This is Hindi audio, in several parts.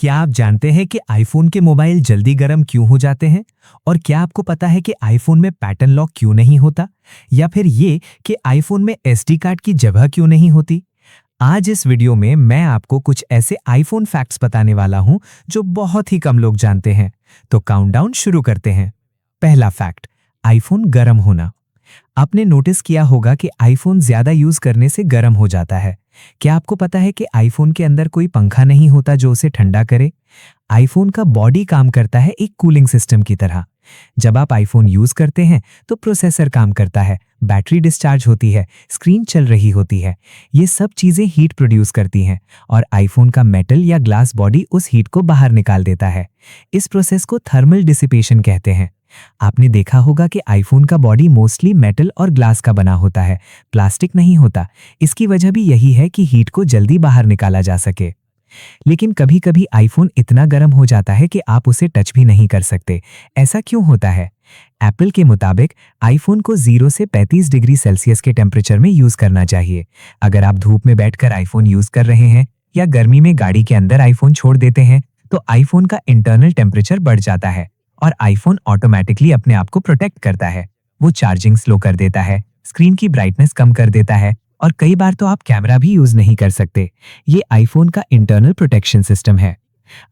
क्या आप जानते हैं कि आईफोन के मोबाइल जल्दी गर्म क्यों हो जाते हैं? और क्या आपको पता है कि आईफोन में पैटर्न लॉक क्यों नहीं होता? या फिर ये कि आईफोन में एसडी कार्ड की जगह क्यों नहीं होती? आज इस वीडियो में मैं आपको कुछ ऐसे आईफोन फैक्ट्स बताने वाला हूं जो बहुत ही कम लोग जानते हैं। तो काउंटडाउन शुरू करते हैं। पहला फैक्ट, आईफोन गर्म होना। आपने नोटिस किया होगा कि आईफोन ज्यादा यूज करने से गर्म हो जाता है। क्या आपको पता है कि आईफोन के अंदर कोई पंखा नहीं होता जो उसे ठंडा करे? आईफोन का बॉडी काम करता है एक कूलिंग सिस्टम की तरह। जब आप आईफोन यूज करते हैं तो प्रोसेसर काम करता है, बैटरी डिस्चार्ज होती है, स्क्रीन चल रही होती है। ये सब चीजें हीट प्रोड्यूस करती हैं और आईफोन का मेटल या ग्लास बॉडी उस हीट को बाहर निकाल देता है। इस प्रोसेस को थर्मल डिसिपेशन कहते हैं। आपने देखा होगा कि आईफोन का बॉडी मोस्टली मेटल और ग्लास का बना होता है, प्लास्टिक नहीं होता। इसकी वजह भी यही है कि हीट को जल्दी बाहर निकाला जा सके। लेकिन कभी कभी आईफोन इतना गर्म हो जाता है कि आप उसे टच भी नहीं कर सकते। ऐसा क्यों होता है? एप्पल के मुताबिक आईफोन को 0 से 35 डिग्री सेल्सियस के टेम्परेचर में यूज करना चाहिए। अगर आप धूप में बैठकर आईफोन यूज कर रहे हैं या गर्मी में गाड़ी के अंदर आईफोन छोड़ देते हैं तो आईफोन का इंटरनल टेम्परेचर बढ़ जाता है और आईफोन ऑटोमेटिकली अपने आप को प्रोटेक्ट करता है। वो चार्जिंग स्लो कर देता है, स्क्रीन की ब्राइटनेस कम कर देता है और कई बार तो आप कैमरा भी यूज नहीं कर सकते। ये आईफोन का इंटरनल प्रोटेक्शन सिस्टम है।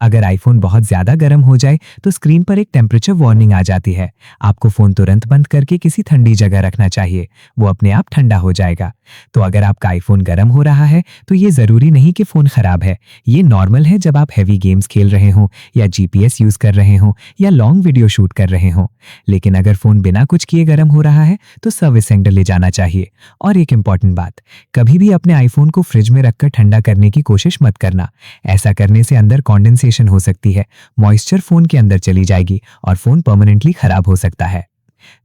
अगर आईफोन बहुत ज्यादा गर्म हो जाए तो स्क्रीन पर एक टेम्परेचर वार्निंग आ जाती है। आपको फोन तुरंत बंद करके किसी ठंडी जगह रखना चाहिए, वो अपने आप ठंडा हो जाएगा। तो अगर आपका आईफोन गर्म हो रहा है तो ये जरूरी नहीं कि फोन खराब है। ये नॉर्मल है जब आप हैवी गेम्स खेल रहे हो या जीपीएस यूज कर रहे हो या लॉन्ग वीडियो शूट कर रहे हो। लेकिन अगर फोन बिना कुछ किए गर्म हो रहा है तो सर्विस सेंटर ले जाना चाहिए। और एक इंपॉर्टेंट बात, कभी भी अपने आईफोन को फ्रिज में रखकर ठंडा करने की कोशिश मत करना। ऐसा करने से अंदर कंडेंसेशन हो सकती है, मॉइस्चर फोन के अंदर चली जाएगी और फोन परमानेंटली खराब हो सकता है।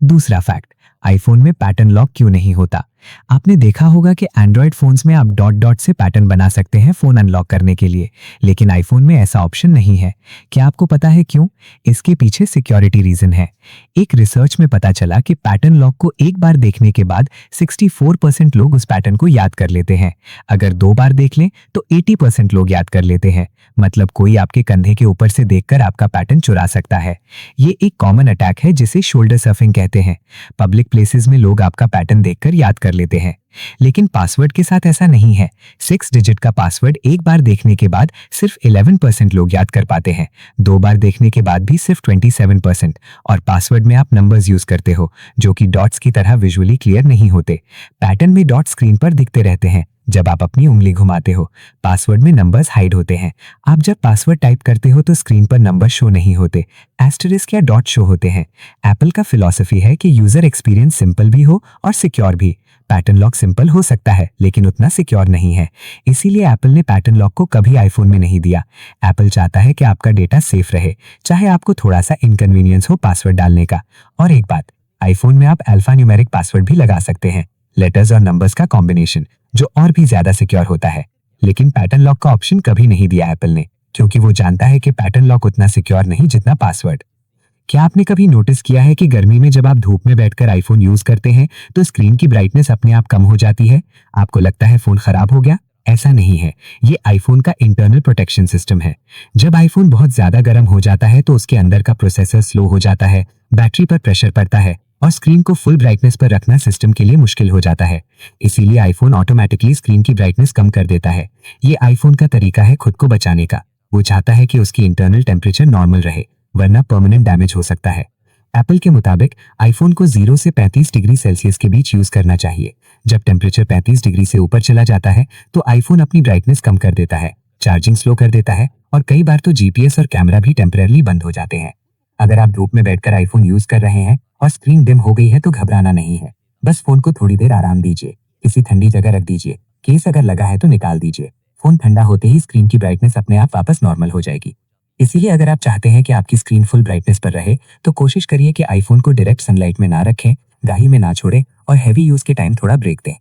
दूसरा फैक्ट, आईफोन में पैटर्न लॉक क्यों नहीं होता? आपने देखा होगा कि एंड्रॉयड फोन्स में आप डॉट डॉट से पैटर्न बना सकते हैं फोन अनलॉक करने के लिए, लेकिन आईफोन में ऐसा ऑप्शन नहीं है। क्या आपको पता है क्यों? इसके पीछे सिक्योरिटी रीजन है। एक रिसर्च में पता चला कि पैटर्न लॉक को एक बार देखने के बाद 64% लोग उस पैटर्न को याद कर लेते हैं। अगर 2 बार देख लें तो 80% लोग याद कर लेते हैं। मतलब कोई आपके कंधे के ऊपर से देखकर आपका पैटर्न चुरा सकता है। ये एक कॉमन अटैक है जिसे शोल्डर सर्फिंग कहते हैं। पब्लिक प्लेसेस में लोग आपका पैटर्न देखकर याद कर लेते हैं। लेकिन पासवर्ड के साथ ऐसा नहीं है। 6 डिजिट का पासवर्ड एक बार देखने के बाद सिर्फ 11% लोग याद कर पाते हैं, 2 बार देखने के बाद भी सिर्फ 27%। और पासवर्ड में आप नंबर्स यूज करते हो जो कि डॉट्स की तरह विजुअली क्लियर नहीं होते। पैटर्न में डॉट स्क्रीन पर दिखते रहते हैं जब आप अपनी उंगली घुमाते हो। पासवर्ड में नंबर्स हाइड होते हैं। आप जब पासवर्ड टाइप करते हो तो स्क्रीन पर नंबर शो नहीं होते, एस्टेरिस्क या डॉट शो होते हैं। एप्पल का फिलॉसफी है कि यूजर एक्सपीरियंस सिंपल भी हो और सिक्योर भी। पैटर्न लॉक सिंपल हो सकता है लेकिन उतना सिक्योर नहीं है। इसीलिए एप्पल ने पैटर्न लॉक को कभी आईफोन में नहीं दिया। एप्पल चाहता है कि आपका डेटा सेफ रहे, चाहे आपको थोड़ा सा इनकन्वीनियंस हो पासवर्ड डालने का। और एक बात, आईफोन में आप अल्फा न्यूमेरिक पासवर्ड भी लगा सकते हैं, लेटर्स और नंबर्स का कॉम्बिनेशन, जो और भी ज्यादा सिक्योर होता है। लेकिन पैटर्न लॉक का ऑप्शन कभी नहीं दिया एप्पल ने, क्योंकि वो जानता है कि पैटर्न लॉक उतना सिक्योर नहीं जितना पासवर्ड। क्या आपने कभी नोटिस किया है कि गर्मी में जब आप धूप में बैठकर आईफोन यूज करते हैं तो स्क्रीन की ब्राइटनेस अपने आप कम हो जाती है? आपको लगता है फोन खराब हो गया? ऐसा नहीं है। ये आईफोन का इंटरनल प्रोटेक्शन सिस्टम है। जब आईफोन बहुत ज्यादा गर्म हो जाता है तो उसके अंदर का प्रोसेसर स्लो हो जाता है, बैटरी पर प्रेशर पड़ता है और स्क्रीन को फुल ब्राइटनेस पर रखना सिस्टम के लिए मुश्किल हो जाता है। इसीलिए आईफोन ऑटोमेटिकली स्क्रीन की ब्राइटनेस कम कर देता है। ये आईफोन का तरीका है खुद को बचाने का। वो चाहता है कि उसकी इंटरनल टेम्परेचर नॉर्मल रहे, वरना परमानेंट डैमेज हो सकता है। एप्पल के मुताबिक आईफोन को 0 से 35 डिग्री सेल्सियस के बीच यूज करना चाहिए। जब टेम्परेचर 35 डिग्री से ऊपर चला जाता है तो आईफोन अपनी ब्राइटनेस कम कर देता है, चार्जिंग स्लो कर देता है और कई बार तो जीपीएस और कैमरा भी टेम्परेरली बंद हो जाते हैं। अगर आप धूप में बैठकर आईफोन यूज कर रहे हैं और स्क्रीन डिम हो गई है तो घबराना नहीं है। बस फोन को थोड़ी देर आराम दीजिए, किसी ठंडी जगह रख दीजिए, केस अगर लगा है तो निकाल दीजिए। फोन ठंडा होते ही स्क्रीन की ब्राइटनेस अपने आप वापस नॉर्मल हो जाएगी। इसीलिए अगर आप चाहते हैं कि आपकी स्क्रीन फुल ब्राइटनेस पर रहे तो कोशिश करिए कि आईफोन को डायरेक्ट सनलाइट में ना रखें, गाही में ना छोड़ें और हैवी यूज के टाइम थोड़ा ब्रेक दें।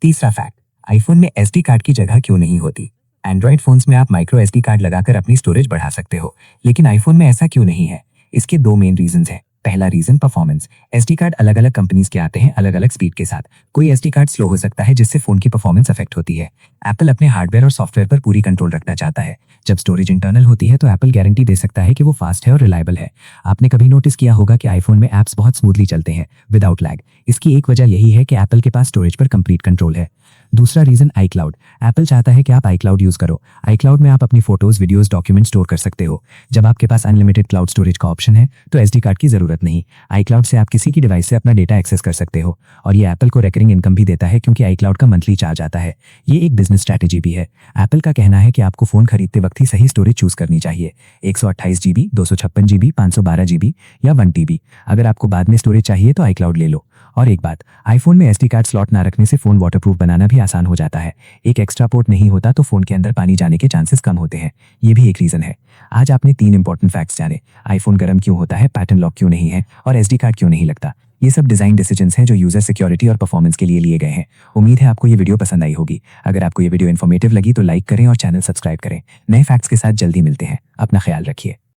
तीसरा फैक्ट, आईफोन में एसडी कार्ड की जगह क्यों नहीं होती? एंड्रॉयड फोन्स में आप माइक्रो एसडी कार्ड लगाकर अपनी स्टोरेज बढ़ा सकते हो, लेकिन आईफोन में ऐसा क्यों नहीं है? इसके 2 मेन रीजंस हैं। पहला रीजन परफॉर्मेंस। एसडी कार्ड अलग अलग कंपनीज के आते हैं अलग अलग स्पीड के साथ। कोई एसडी कार्ड स्लो हो सकता है जिससे फोन की परफॉर्मेंस अफेक्ट होती है। एप्पल अपने हार्डवेयर और सॉफ्टवेयर पर पूरी कंट्रोल रखना चाहता है। जब स्टोरेज इंटरनल होती है तो एप्पल गारंटी दे सकता है कि वो फास्ट है और रिलायबल है। आपने कभी नोटिस किया होगा कि आईफोन में एप्स बहुत स्मूथली चलते हैं विदाउट लैग। इसकी एक वजह यही है कि एप्पल के पास स्टोरेज पर कंप्लीट कंट्रोल है। दूसरा रीजन iCloud। एप्पल चाहता है कि आप iCloud यूज करो। iCloud में आप अपनी फोटोज, वीडियोस, डॉक्यूमेंट स्टोर कर सकते हो। जब आपके पास अनलिमिटेड क्लाउड स्टोरेज का ऑप्शन है तो एसडी कार्ड की जरूरत नहीं। iCloud से आप किसी की डिवाइस से अपना डेटा एक्सेस कर सकते हो। और ये एप्पल को रिकरिंग इनकम भी देता है क्योंकि iCloud का मंथली चार्ज आता है। ये एक बिजनेस स्ट्रैटेजी भी है। एप्पल का कहना है कि आपको फोन खरीदते वक्त ही सही स्टोरेज चूज करनी चाहिए। 128 GB, 256 GB, 512 GB या 1 TB। अगर आपको बाद में स्टोरेज चाहिए तो iCloud ले लो। और एक बात, आईफोन में एसडी कार्ड स्लॉट ना रखने से फोन वाटरप्रूफ बनाना भी आसान हो जाता है। एक एक्स्ट्रा पोर्ट नहीं होता तो फोन के अंदर पानी जाने के चांसेस कम होते हैं। ये भी एक रीजन है। आज आपने 3 इंपॉर्टेंट फैक्ट्स जाने। आईफोन गर्म क्यों होता है, पैटर्न लॉक क्यों नहीं है और एसडी कार्ड क्यों नहीं लगता। ये सब डिजाइन डिसीजंस हैं जो यूजर सिक्योरिटी और परफॉर्मेंस के लिए लिए गए हैं। उम्मीद है आपको ये वीडियो पसंद आई होगी। अगर आपको ये वीडियो इन्फॉर्मेटिव लगी तो लाइक करें और चैनल सब्सक्राइब करें। नए फैक्ट्स के साथ जल्दी मिलते हैं। अपना ख्याल रखिए।